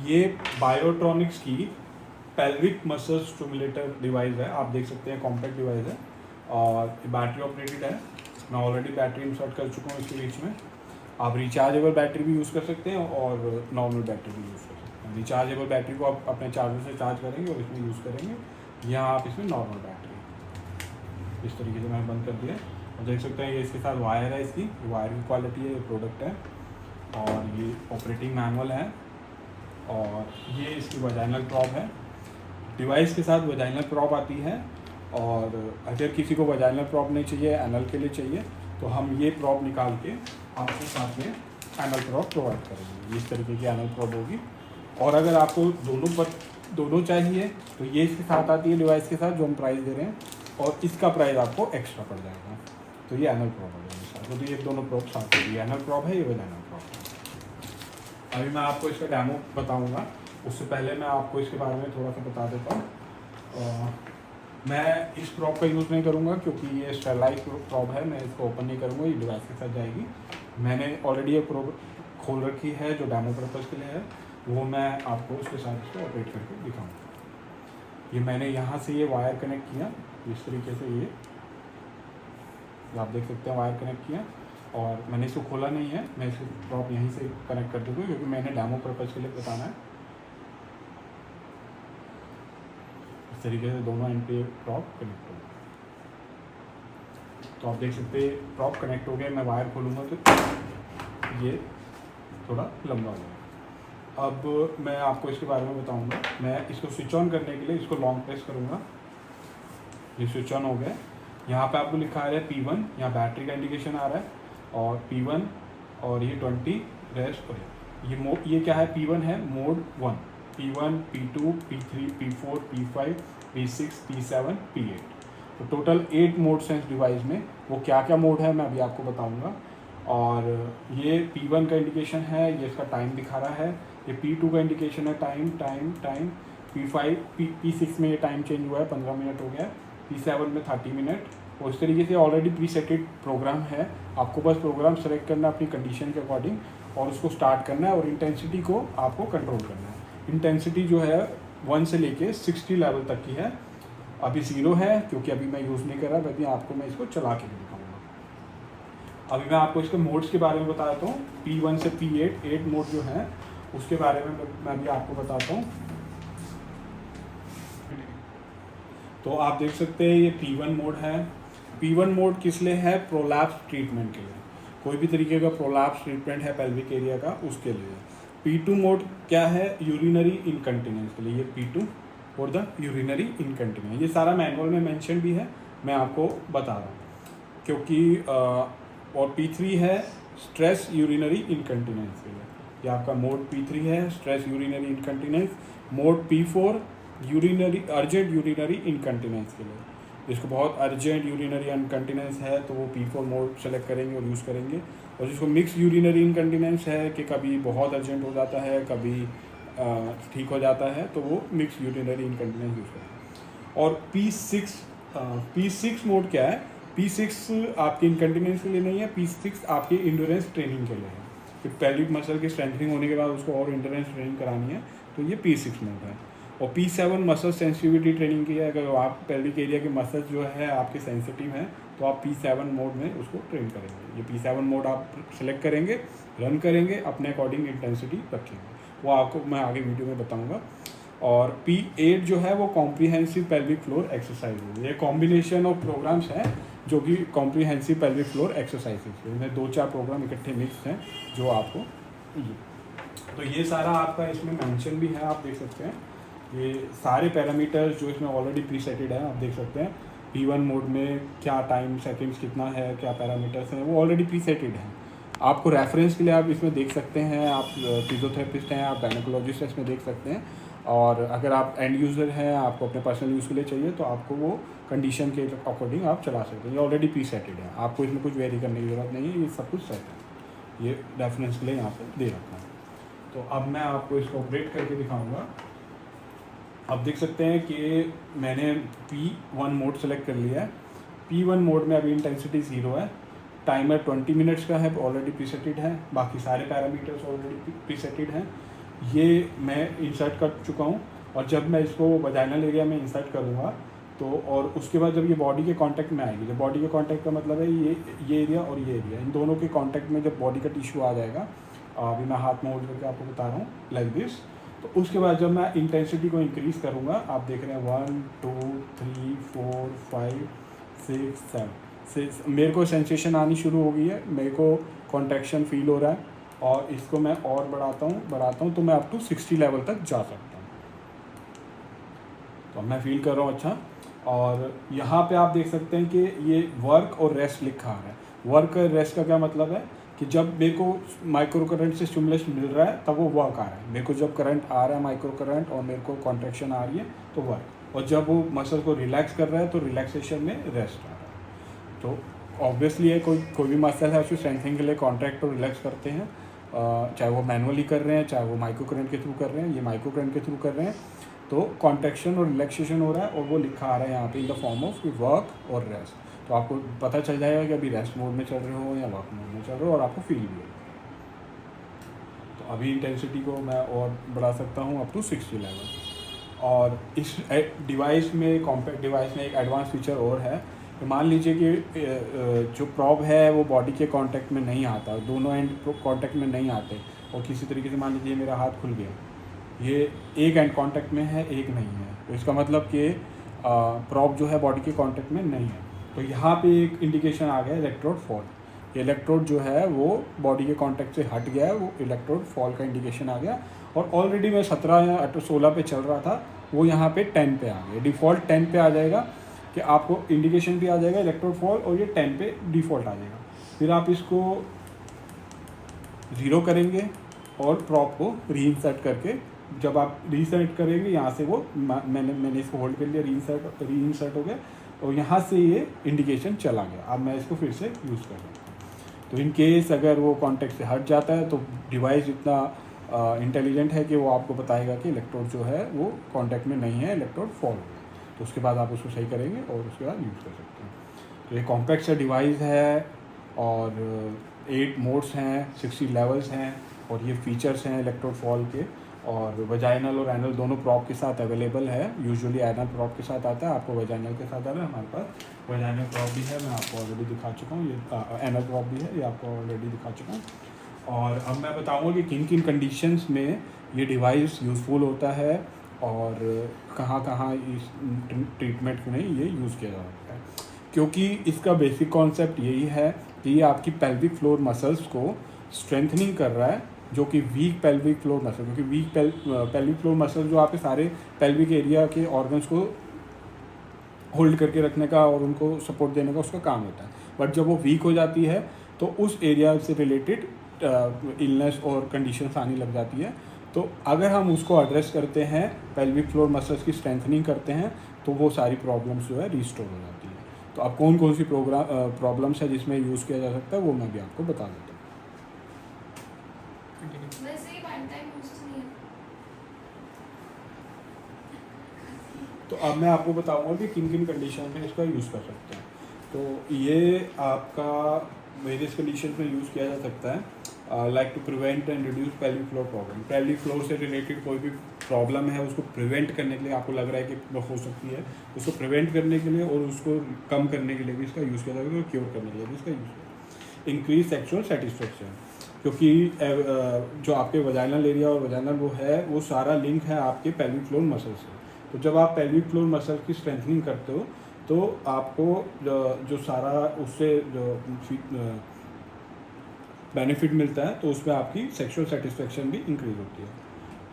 ये बायोट्रॉनिक्स की pelvic muscle stimulator device है। आप देख सकते हैं कॉम्पैक्ट डिवाइस है और बैटरी ऑपरेटेड है। मैं ऑलरेडी बैटरी इंसर्ट कर चुका हूँ इसके बीच में। आप रिचार्जेबल बैटरी भी यूज़ कर सकते हैं और नॉर्मल बैटरी भी यूज़ कर सकते हैं। रिचार्जेबल बैटरी को आप अपने चार्जर से चार्ज करेंगे और इसमें यूज़ करेंगे, या आप इसमें नॉर्मल बैटरी इस तरीके से मैंने बंद कर दिया। और देख सकते हैं ये इसके साथ वायर है, इसकी वायर की क्वालिटी है, ये प्रोडक्ट है और ये ऑपरेटिंग मैनुअल है और ये इसकी वजाइनल प्रॉप है। डिवाइस के साथ वजाइनल प्रॉप आती है और अगर किसी को वजाइनल प्रॉप नहीं चाहिए, एनल के लिए चाहिए, तो हम ये प्रॉप निकाल के आपके साथ में एनल प्रॉप प्रोवाइड करेंगे। इस तरीके की एनल प्रॉप होगी। और अगर आपको दोनों चाहिए तो ये इसके साथ आती है डिवाइस के साथ, जो हम प्राइस दे रहे हैं, और इसका प्राइस आपको एक्स्ट्रा पड़ जाएगा। तो ये एनल प्रॉप हो जाएगी साथ, तो ये दोनों प्रॉप साथ है। ये एनल प्रॉप है, ये वजाइनल प्रॉप है। अभी मैं आपको इसका डेमो बताऊँगा, उससे पहले मैं आपको इसके बारे में थोड़ा सा बता देता हूँ। मैं इस प्रॉप का यूज़ नहीं करूँगा क्योंकि ये स्टेरलाइज प्रॉप है, मैं इसको ओपन नहीं करूँगा, ये डिवाइस के साथ जाएगी। मैंने ऑलरेडी ये प्रॉप खोल रखी है जो डेमो पर्पज़ के लिए है, वो मैं आपको उसके साथ इसको ऑपरेट करके दिखाऊँगा। ये मैंने यहाँ से ये वायर कनेक्ट किया इस तरीके से, ये आप देख सकते हैं वायर कनेक्ट किया और मैंने इसको खोला नहीं है। मैं इसको प्रॉप यहीं से कनेक्ट कर दूँगा क्योंकि मैंने डेमो पर्पज़ के लिए बताना है। इस तरीके से दोनों एंड पे प्रॉप कनेक्ट हो गया। तो आप देख सकते हैं प्रॉप कनेक्ट हो गया। मैं वायर खोलूँगा तो ये थोड़ा लंबा हो गया। अब मैं आपको इसके बारे में बताऊँगा। मैं इसको स्विच ऑन करने के लिए इसको लॉन्ग प्रेस करूँगा। ये स्विच ऑन हो गया। यहाँ पे आपको लिखा आ रहा है P1, यहाँ बैटरी का इंडिकेशन आ रहा है और P1 और ये 20 रेस्ट और ये क्या है, P1 है mode 1, P1, P2, P3, P4, P5, P6, P7, P8। तो टोटल 8 मोड्स हैं इस डिवाइस में। वो क्या क्या मोड है मैं अभी आपको बताऊंगा। और ये P1 का इंडिकेशन है, ये इसका टाइम दिखा रहा है। ये P2 का इंडिकेशन है, टाइम। P6 में ये टाइम चेंज हुआ है, 15 मिनट हो गया। P7 में 30 मिनट। और इस तरीके से ऑलरेडी प्रीसेटेड प्रोग्राम है। आपको बस प्रोग्राम सेलेक्ट करना है अपनी कंडीशन के अकॉर्डिंग और उसको स्टार्ट करना है और इंटेंसिटी को आपको कंट्रोल करना है। इंटेंसिटी जो है 1 से लेके 60 लेवल तक की है। अभी 0 है क्योंकि अभी मैं यूज़ नहीं कर रहा, अभी आपको मैं इसको चला के भी दिखाऊंगा। अभी मैं आपको इसके मोड्स के बारे में बता देता हूँ। P1 से P8 8 मोड जो हैं उसके बारे में मैं भी आपको बताता हूँ। तो आप देख सकते हैं ये P1 मोड है। P1 मोड किस लिए है, प्रोलैप्स ट्रीटमेंट के लिए। कोई भी तरीके का प्रोलैप्स ट्रीटमेंट है पेल्विक एरिया का, उसके लिए। P2 मोड क्या है, यूरिनरी इनकंटिनेंस के लिए। ये P2 और द यूरिनरी इनकंटिनेंस, ये सारा मैनुअल में मेंशन भी है, मैं आपको बता रहा हूँ क्योंकि और P3 है स्ट्रेस यूरिनरी इनकंटिनेंस के लिए। ये आपका मोड P3 है, stress urinary incontinence. Mode P4 urgent urinary incontinence के लिए। जिसको बहुत अर्जेंट यूरिनरी इनकंटिनेंस है तो वो P4 मोड सेलेक्ट करेंगे और यूज़ करेंगे। और जिसको मिक्स यूरिनरी इनकंटिनेंस है कि कभी बहुत अर्जेंट हो जाता है, कभी ठीक हो जाता है, तो वो मिक्स यूरिनरी इनकंटिनेंस यूज़ करेंगे। और P6 मोड क्या है, P6 आपके इनकंटिनेंस के लिए नहीं है, P6 आपके इंड्योरेंस ट्रेनिंग के लिए है। कि पेल्विक मसल की स्ट्रेंथनिंग होने के बाद उसको और इंड्योरेंस ट्रेनिंग करानी है, तो ये P6 मोड है। और P7 मसल सेंसिटिविटी ट्रेनिंग की है। अगर आप पेल्विक एरिया के मसल जो है आपके सेंसिटिव हैं तो आप P7 मोड में उसको ट्रेन करेंगे। ये P7 मोड आप सेलेक्ट करेंगे, रन करेंगे, अपने अकॉर्डिंग इंटेंसिटी रखेंगे, वो आपको मैं आगे वीडियो में बताऊंगा। और P8 जो है वो कॉम्प्रिहेंसिव पेल्विक फ्लोर एक्सरसाइज है। ये कॉम्बिनेशन ऑफ प्रोग्राम्स हैं जो कि कॉम्प्रिहेंसिव पेल्विक फ्लोर एक्सरसाइजेज, इनमें 2-4 प्रोग्राम इकट्ठे मिक्स हैं जो आपको तो ये सारा आपका इसमें मेंशन भी है। आप देख सकते हैं ये सारे पैरामीटर्स जो इसमें ऑलरेडी प्रीसेटेड है। आप देख सकते हैं P1 मोड में क्या टाइम सेकंड्स कितना है, क्या पैरामीटर्स हैं, वो ऑलरेडी प्रीसेटेड हैं। आपको रेफरेंस के लिए आप इसमें देख सकते हैं। आप फिजियोथेरेपिस्ट हैं, आप गायनेकोलॉजिस्ट हैं, इसमें देख सकते हैं। और अगर आप एंड यूज़र हैं, आपको अपने पर्सनल यूज़ के लिए चाहिए, तो आपको वो कंडीशन के अकॉर्डिंग आप चला सकते हैं। ये ऑलरेडी प्रीसेटेड है, आपको इसमें कुछ वेरी करने की ज़रूरत नहीं है, ये सब कुछ सेट है। ये रेफरेंस के लिए यहाँ पर दे रखा है। तो अब मैं आपको इसको ऑपरेट करके दिखाऊँगा। आप देख सकते हैं कि मैंने P1 मोड सेलेक्ट कर लिया है। P1 मोड में अभी इंटेंसिटी 0 है। टाइमर 20 मिनट्स का है, ऑलरेडी प्रीसेटेड है। बाकी सारे पैरामीटर्स ऑलरेडी प्रीसेटेड हैं। ये मैं इंसर्ट कर चुका हूँ, और जब मैं इसको वजाइनल एरिया में इंसर्ट करूँगा तो और उसके बाद जब ये बॉडी के कांटेक्ट में आएगी, जब बॉडी के कांटेक्ट का मतलब है ये एरिया और ये एरिया, इन दोनों के कांटेक्ट में जब बॉडी का टिश्यू आ जाएगा, अभी मैं हाथ में होल्ड करके आपको बता रहा हूँ लाइक दिस, तो उसके बाद जब मैं इंटेंसिटी को इंक्रीज़ करूँगा, आप देख रहे हैं 1 2 3 4 5 6 7 मेरे को सेंसेशन आनी शुरू हो गई है, मेरे को कॉन्ट्रैक्शन फील हो रहा है, और इसको मैं और बढ़ाता हूँ तो मैं अप टू 60 लेवल तक जा सकता हूँ। तो मैं फील कर रहा हूँ अच्छा। और यहाँ पे आप देख सकते हैं कि ये वर्क और रेस्ट लिखा आ रहा है। वर्क और रेस्ट का क्या मतलब है कि जब मेरे को माइक्रो करंट से स्टिमुलेशन मिल रहा है तब वो वर्क आ रहा है, मेरे को जब करंट आ रहा है माइक्रो करंट और मेरे को कॉन्ट्रैक्शन आ रही है तो वर्क, और जब वो मसल को रिलैक्स कर रहा है तो रिलैक्सेशन में रेस्ट आ रहा है। तो ऑब्वियसली है कोई भी मसल है उसको स्ट्रेंथनिंग के लिए कॉन्ट्रैक्ट और रिलैक्स करते हैं, चाहे वो मैनुअली कर रहे हैं चाहे वो माइक्रो करंट के थ्रू कर रहे हैं, ये माइक्रो करंट के थ्रू कर रहे हैं, तो कॉन्ट्रैक्शन और रिलैक्सेशन हो रहा है, और वो लिखा आ रहा है यहाँ पे in the form of work और रेस्ट। तो आपको पता चल जाएगा कि अभी रेस्ट मोड में चल रहे हो या वर्क मोड में चल रहे हो, और आपको फील भी होगा। तो अभी इंटेंसिटी को मैं और बढ़ा सकता हूँ अप टू 60 लेवल। और इस डिवाइस में कॉम्पैक्ट डिवाइस में एक एडवांस फीचर और है कि मान लीजिए कि जो प्रॉब है वो बॉडी के कांटेक्ट में नहीं आता, दोनों एंड कांटेक्ट में नहीं आते, और किसी तरीके से मान लीजिए मेरा हाथ खुल गया, ये एक एंड कांटेक्ट में है एक नहीं है, तो इसका मतलब कि प्रॉब जो है बॉडी के कांटेक्ट में नहीं है। तो यहाँ पे एक इंडिकेशन आ गया इलेक्ट्रोड फॉल, इलेक्ट्रोड जो है वो बॉडी के कांटेक्ट से हट गया है, वो इलेक्ट्रोड फॉल का इंडिकेशन आ गया। और ऑलरेडी मैं 17 या 16 पे चल रहा था, वो यहाँ पे 10 पे आ गया, डिफ़ॉल्ट 10 पे आ जाएगा कि आपको इंडिकेशन भी आ जाएगा इलेक्ट्रोड फॉल, और ये 10 पे डिफ़ॉल्ट आ जाएगा। फिर आप इसको 0 करेंगे और प्रॉप को रीइंसर्ट करके, जब आप रीसेट करेंगे यहाँ से वो मैंने इसको होल्ड कर लिया, रीइंसर्ट हो गया, और यहाँ से ये इंडिकेशन चला गया। अब मैं इसको फिर से यूज़ कर सकता हूँ। तो इन केस अगर वो कॉन्टेक्ट से हट जाता है तो डिवाइस इतना इंटेलिजेंट है कि वो आपको बताएगा कि इलेक्ट्रोड जो है वो कॉन्टेक्ट में नहीं है, इलेक्ट्रोड फॉल हो गया। तो उसके बाद आप उसको सही करेंगे और उसके बाद यूज़ कर सकते हैं। तो ये कॉम्पैक्ट सा डिवाइस है, और 8 मोड्स हैं, 60 लेवल्स हैं, और ये फीचर्स हैं इलेक्ट्रोड फॉल के, और वजाइनल और एनल दोनों प्रॉप के साथ अवेलेबल है। यूजुअली एनल प्रॉप के साथ आता है, आपको वजाइनल के साथ आ रहा है, हमारे पास वजाइनल प्रॉप भी है, मैं आपको ऑलरेडी दिखा चुका हूँ, ये एनल प्रॉप भी है, ये आपको ऑलरेडी दिखा चुका हूँ। और अब मैं बताऊँगा कि किन किन कंडीशंस में ये डिवाइस यूज़फुल होता है और कहाँ कहाँ इस ट्रीटमेंट में ये यूज़ किया जा सकता है। क्योंकि इसका बेसिक कॉन्सेप्ट यही है कि ये आपकी पेल्विक फ्लोर मसल्स को स्ट्रेंथनिंग कर रहा है, जो कि वीक पेल्विक फ्लोर मसल, क्योंकि वीक पेल्विक फ्लोर मसल जो आपके सारे पेल्विक एरिया के ऑर्गन्स को होल्ड करके रखने का और उनको सपोर्ट देने का उसका काम होता है। बट जब वो वीक हो जाती है तो उस एरिया से रिलेटेड इलनेस और कंडीशंस आने लग जाती है। तो अगर हम उसको एड्रेस करते हैं, पेल्विक फ्लोर मसल्स की स्ट्रेंथनिंग करते हैं, तो वो सारी प्रॉब्लम्स जो है रिस्टोर हो जाती है। तो अब कौन कौन सी प्रॉब्लम्स है जिसमें यूज़ किया जा सकता है वो मैं भी आपको बता देता हूँ। तो अब मैं आपको बताऊंगा कि किन किन कंडीशन में इसका यूज़ कर सकते हैं। तो ये आपका वेरियस कंडीशन में यूज़ किया जा सकता है, like to prevent and reduce pelvic floor problem. Pelvic floor से रिलेटेड कोई भी प्रॉब्लम है उसको प्रिवेंट करने के लिए, आपको लग रहा है कि हो सकती है, उसको प्रिवेंट करने के लिए और उसको कम करने के लिए भी इसका यूज़ किया जाएगा, और क्योर करने के लिए भी इसका यूज़ किया। इंक्रीज सेक्सुअल सेटिस्फेक्शन, क्योंकि जो आपके वजाइनल एरिया और वजाइनल वो है, वो सारा लिंक है आपके पेल्विक फ्लोर मसल से। तो जब आप पेल्विक फ्लोर मसल की स्ट्रेंथनिंग करते हो तो आपको जो सारा उससे जो बेनिफिट मिलता है, तो उसमें आपकी सेक्सुअल सेटिस्फेक्शन भी इंक्रीज होती है।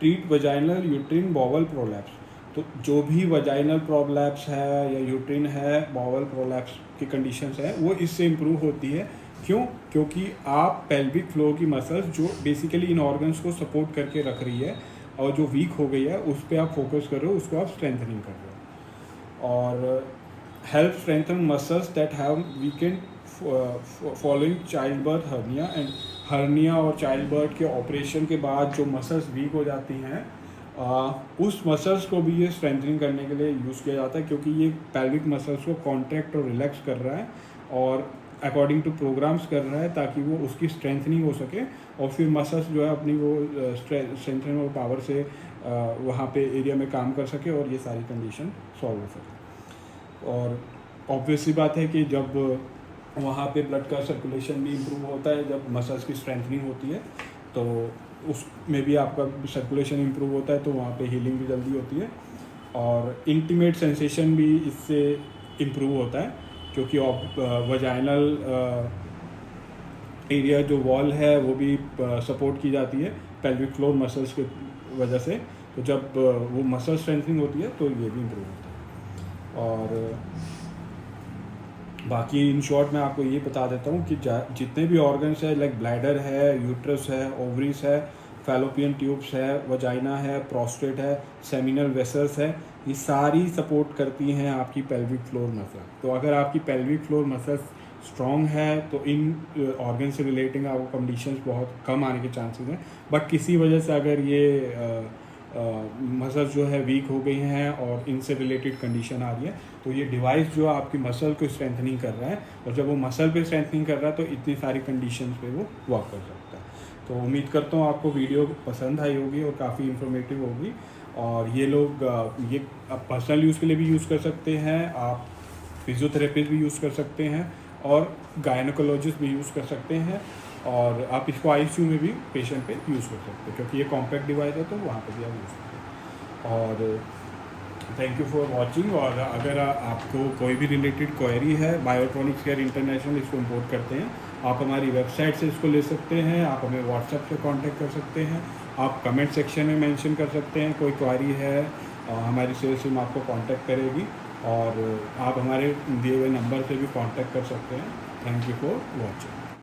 Treat vaginal uterine bowel prolapse, तो जो भी वजाइनल प्रोलैप्स है या यूट्रिन है, बॉवल प्रोलैप्स की कंडीशंस है, वो इससे इम्प्रूव होती है। क्यों? क्योंकि आप पेल्विक फ्लोर की मसल्स जो बेसिकली इन ऑर्गन्स को सपोर्ट करके रख रही है और जो वीक हो गई है उस पर आप फोकस कर रहे हो, उसको आप स्ट्रेंथनिंग कर रहे हो। और help strengthen muscles that have weekend following child birth hernia, and hernia और चाइल्ड बर्थ के ऑपरेशन के बाद जो मसल्स वीक हो जाती हैं, उस मसल्स को भी ये स्ट्रेंथनिंग करने के लिए यूज़ किया जाता है, क्योंकि ये पेल्विक मसल्स को कॉन्ट्रैक्ट और रिलैक्स कर रहा है। और अकॉर्डिंग टू प्रोग्राम्स कर रहा है ताकि वो उसकी स्ट्रेंथनिंग हो सके और फिर मसल्स जो है अपनी वो स्ट्रेंथनिंग और पावर से वहाँ पे एरिया में काम कर सके और ये सारी कंडीशन सॉल्व हो सके। और ऑब्वियसली बात है कि जब वहाँ पे ब्लड का सर्कुलेशन भी इम्प्रूव होता है, जब मसल्स की स्ट्रेंथनिंग होती है तो उसमें भी आपका सर्कुलेशन इम्प्रूव होता है, तो वहाँ पे हीलिंग भी जल्दी होती है और इंटीमेट सेंसेशन भी इससे इम्प्रूव होता है, क्योंकि वजाइनल एरिया जो वॉल है वो भी सपोर्ट की जाती है पेल्विक फ्लोर मसल्स के वजह से। तो जब वो मसल स्ट्रेंथनिंग होती है तो ये भी इम्प्रूव होता है। और बाकी इन शॉर्ट मैं आपको ये बता देता हूँ कि जितने भी ऑर्गन्स है, लाइक ब्लैडर है, यूट्रस है, ओवरीज है, फैलोपियन ट्यूब्स है, वजाइना है, प्रोस्टेट है, सेमिनल वेसल्स है, ये सारी सपोर्ट करती हैं आपकी पेल्विक फ्लोर मसल। तो अगर आपकी पेल्विक फ्लोर मसल स्ट्रॉन्ग है तो इन ऑर्गन से रिलेटिंग आपको कंडीशंस बहुत कम आने के चांसेस हैं। बट किसी वजह से अगर ये मसल जो है वीक हो गई हैं और इनसे रिलेटेड कंडीशन आ रही है, तो ये डिवाइस जो आपकी मसल को स्ट्रेंथनिंग कर रहा है, और जब वो मसल पे स्ट्रेंथनिंग कर रहा है तो इतनी सारी कंडीशंस पे वो वर्क कर सकता है। तो उम्मीद करता हूँ आपको वीडियो पसंद आई होगी और काफ़ी इन्फॉर्मेटिव होगी। और ये लोग ये पर्सनल यूज़ के लिए भी यूज़ कर सकते हैं, आप फिजियोथेरेपिस्ट भी यूज़ कर सकते हैं और गायनोकोलॉजिस्ट भी यूज़ कर सकते हैं, और आप इसको आईसीयू में भी पेशेंट पे यूज़ कर सकते हैं, क्योंकि ये कॉम्पैक्ट डिवाइस है तो वहाँ पे भी आप यूज़ करते हैं। और थैंक यू फॉर वाचिंग। और अगर आपको कोई भी रिलेटेड क्वेरी है, बायोट्रॉनिक्स केयर इंटरनेशनल इसको इम्पोर्ट करते हैं, आप हमारी वेबसाइट से इसको ले सकते हैं, आप हमें व्हाट्सएप से कांटेक्ट कर सकते हैं, आप कमेंट सेक्शन में मेंशन कर सकते हैं कोई क्वेरी है, हमारी सेल्स टीम आपको कांटेक्ट करेगी, और आप हमारे दिए हुए नंबर से भी कांटेक्ट कर सकते हैं। Thank you for watching.